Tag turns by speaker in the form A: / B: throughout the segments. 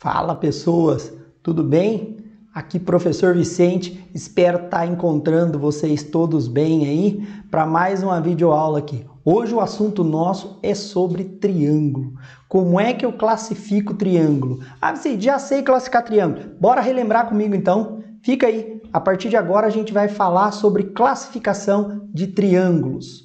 A: Fala pessoas, tudo bem? Aqui professor Vicente, espero estar encontrando vocês todos bem aí para mais uma videoaula aqui. Hoje o assunto nosso é sobre triângulo. Como é que eu classifico triângulo? Vicente, já sei classificar triângulo. Bora relembrar comigo então? Fica aí, a partir de agora a gente vai falar sobre classificação de triângulos.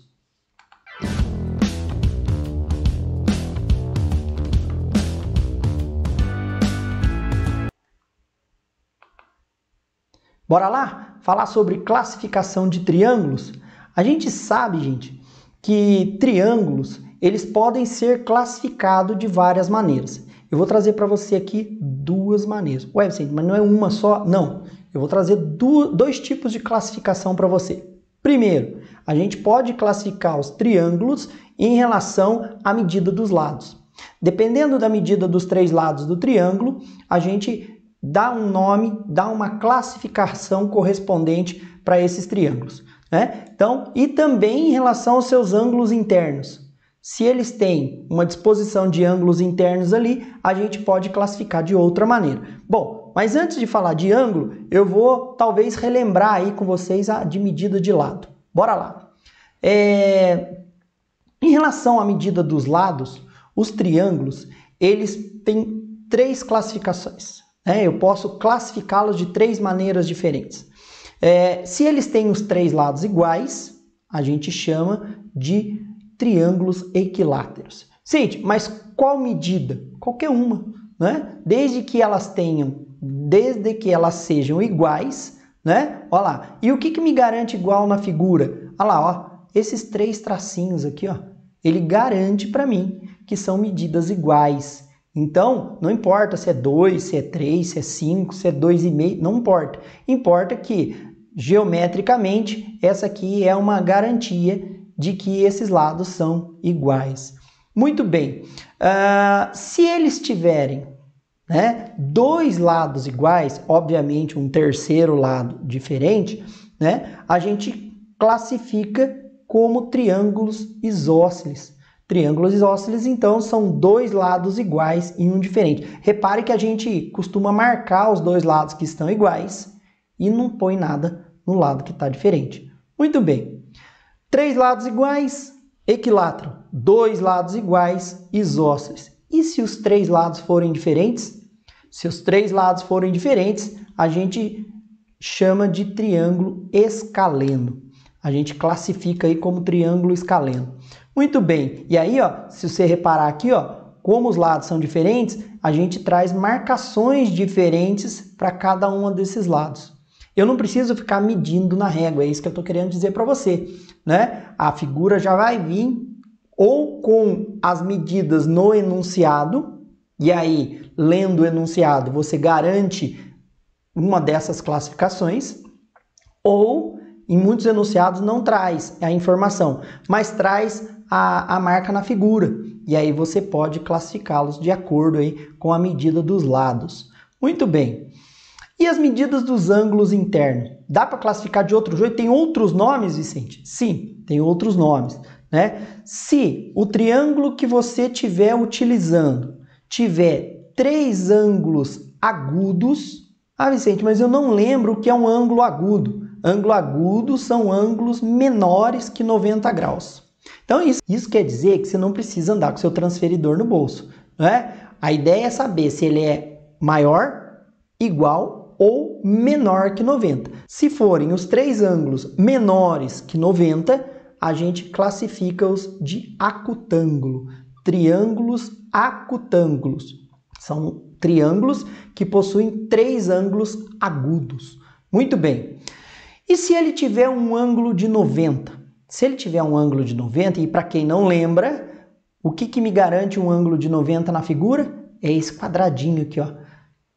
A: Bora lá falar sobre classificação de triângulos? A gente sabe, gente, que triângulos, eles podem ser classificados de várias maneiras. Eu vou trazer para você aqui duas maneiras. Ué, Vicente, mas não é uma só? Não. Eu vou trazer dois tipos de classificação para você. Primeiro, a gente pode classificar os triângulos em relação à medida dos lados. Dependendo da medida dos três lados do triângulo, a gente dá um nome, dá uma classificação correspondente para esses triângulos, né? Então, e também em relação aos seus ângulos internos. Se eles têm uma disposição de ângulos internos ali, a gente pode classificar de outra maneira. Bom, mas antes de falar de ângulo, eu vou talvez relembrar aí com vocês a de medida de lado. Bora lá. Em relação à medida dos lados, os triângulos, eles têm três classificações. Eu posso classificá-los de três maneiras diferentes. Se eles têm os três lados iguais, a gente chama de triângulos equiláteros. Gente, mas qual medida? Qualquer uma, né? Desde que elas sejam iguais, né? Olha lá. E o que me garante igual na figura? Olha lá, ó, esses três tracinhos aqui, ó, ele garante para mim que são medidas iguais. Então, não importa se é 2, se é 3, se é 5, se é 2,5, não importa. Importa que, geometricamente, essa aqui é uma garantia de que esses lados são iguais. Muito bem. Se eles tiverem, né, dois lados iguais, obviamente um terceiro lado diferente, né, a gente classifica como triângulos isósceles. Triângulos isósceles, então, são dois lados iguais e um diferente. Repare que a gente costuma marcar os dois lados que estão iguais e não põe nada no lado que está diferente. Muito bem. Três lados iguais, equilátero. Dois lados iguais, isósceles. E se os três lados forem diferentes? Se os três lados forem diferentes, a gente chama de triângulo escaleno. A gente classifica aí como triângulo escaleno. Muito bem, e aí, ó, se você reparar aqui, ó, como os lados são diferentes, a gente traz marcações diferentes para cada um desses lados. Eu não preciso ficar medindo na régua, é isso que eu estou querendo dizer para você, né? A figura já vai vir ou com as medidas no enunciado, e aí, lendo o enunciado, você garante uma dessas classificações, ou em muitos enunciados não traz a informação, mas traz a marca na figura. E aí você pode classificá-los de acordo aí com a medida dos lados. Muito bem. E as medidas dos ângulos internos? Dá para classificar de outro jeito? Tem outros nomes, Vicente? Sim, tem outros nomes, né? Se o triângulo que você estiver utilizando tiver três ângulos agudos... Vicente, mas eu não lembro o que é um ângulo agudo. Ângulo agudo são ângulos menores que 90 graus. Então, isso quer dizer que você não precisa andar com seu transferidor no bolso, né? A ideia é saber se ele é maior, igual ou menor que 90. Se forem os três ângulos menores que 90, a gente classifica-os de acutângulo. Triângulos acutângulos. São triângulos que possuem três ângulos agudos. Muito bem. E se ele tiver um ângulo de 90? Se ele tiver um ângulo de 90, e para quem não lembra, o que me garante um ângulo de 90 na figura? É esse quadradinho aqui, ó.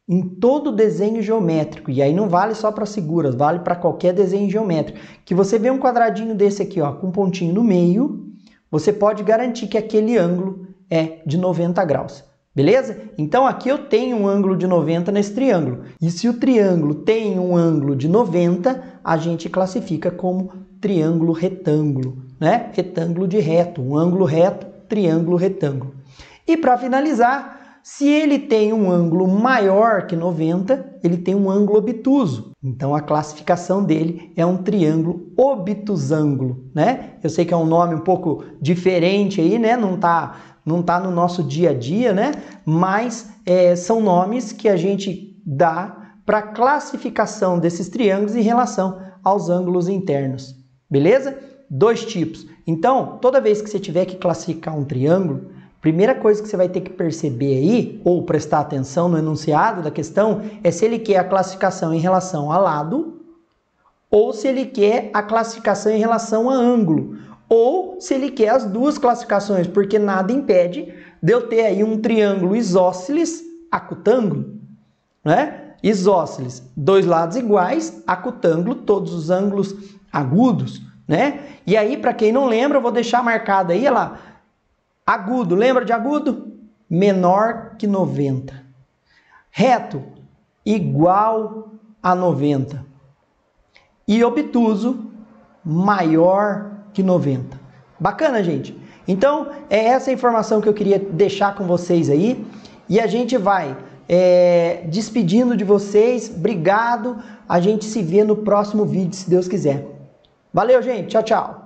A: Em todo desenho geométrico, e aí não vale só para figuras, vale para qualquer desenho geométrico, que você vê um quadradinho desse aqui, ó, com um pontinho no meio, você pode garantir que aquele ângulo é de 90 graus. Beleza? Então aqui eu tenho um ângulo de 90 nesse triângulo. E se o triângulo tem um ângulo de 90, a gente classifica como triângulo retângulo, né? Retângulo de reto, um ângulo reto, triângulo retângulo. E para finalizar, Se ele tem um ângulo maior que 90, ele tem um ângulo obtuso. Então a classificação dele é um triângulo obtusângulo, né? Eu sei que é um nome um pouco diferente aí, né? Não tá no nosso dia a dia, né? Mas são nomes que a gente dá para classificação desses triângulos em relação aos ângulos internos, beleza? 2 tipos. Então, toda vez que você tiver que classificar um triângulo, primeira coisa que você vai ter que perceber aí, ou prestar atenção no enunciado da questão, é se ele quer a classificação em relação a lado, ou se ele quer a classificação em relação a ângulo, ou se ele quer as duas classificações, porque nada impede de eu ter aí um triângulo isósceles acutângulo, né? Isósceles, 2 lados iguais, acutângulo, todos os ângulos agudos, né? E aí, para quem não lembra, eu vou deixar marcado aí, olha lá, agudo, lembra de agudo? Menor que 90. Reto, igual a 90. E obtuso, maior que 90. Bacana, gente? Então, é essa a informação que eu queria deixar com vocês aí. E a gente vai despedindo de vocês. Obrigado. A gente se vê no próximo vídeo, se Deus quiser. Valeu, gente. Tchau, tchau.